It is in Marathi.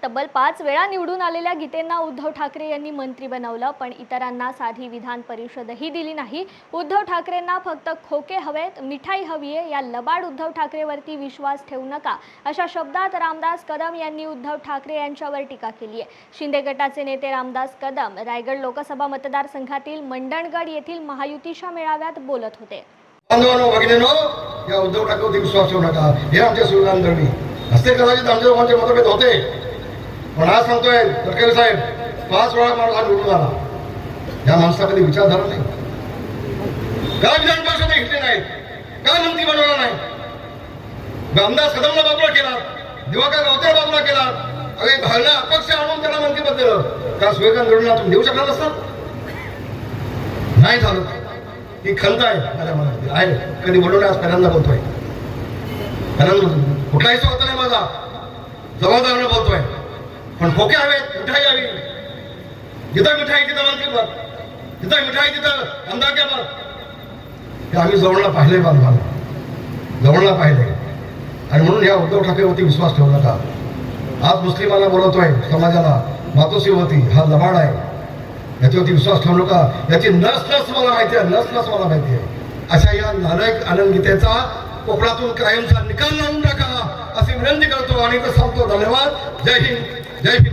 तब्बल 5 वेळा निवडून आलेल्या गीतेंना उद्धव ठाकरे यांनी मंत्री बनवलं, पण इतरांना साधी विधान परिषदही दिली नाही। उद्धव ठाकरेंना फक्त खोके हवेत, मिठाई हवी आहे। या लबाड उद्धव ठाकरेवरती विश्वास ठेवू नका, अशा शब्दात रामदास कदम यांनी उद्धव ठाकरे यांच्यावर टीका केली आहे। शिंदे गटाचे नेते रामदास कदम रायगड लोकसभा मतदारसंघातील मंडणगड येथील महायुतीच्या मेळाव्यात बोलत होते। बांधवांनो, भगिनींनो, या उद्धव ठाकरेवरती विश्वास ठेवू नका, हे आमच्या स्लोगन धरणी असते। कदाचित आमच्या दोघांचे मतभेद होते, पण आज सांगतोय तडकरे साहेब 5 वेळा मला निवडून आला। या माणसाला कधी विचारधारा नाही, काय विधान परिषद घेतले नाहीत, काय मंत्री बनवला नाही। रामदास कदमला बाजूला केला, दिवाकर रावतेला बाजूला केला, अरे भावना अपक्ष आणून त्याला मंत्रीपद दिलं। का स्लोगन धरणीला तुम्ही देऊ शकला नसता? नाही झालं। ही खंत आहे माझ्या मनात आहे, कधी बोलवणे आज पहिल्यांदा बोलतोय। कुठलाही स्वतः नाही माझा, जबाबदारीने बोलतोय। पण खोके हवेत, मिठाई हवी। जिथं मिठाई तिथं मंत्रीपद, जिथं मिठाई तिथं आमदारकीपद। हे आम्ही जवळला पाहिले, बांधवांना जवळला पाहिले, आणि म्हणून या उद्धव ठाकरेवरती विश्वास ठेवू नका। आज मुस्लिमांना बोलवतोय, समाजाला मातोश्रीवरती हा लबाड आहे, याच्यावरती विश्वास ठेवू नका। याची नस मला माहिती आहे, नस मला माहिती आहे। अशा या नालायक आनंद गीतेचा कोकणातून कायमचा निकाल लावून टाका अशी विनंती करतो आणि सांगतो। धन्यवाद। जय हिंद, जय हिंद।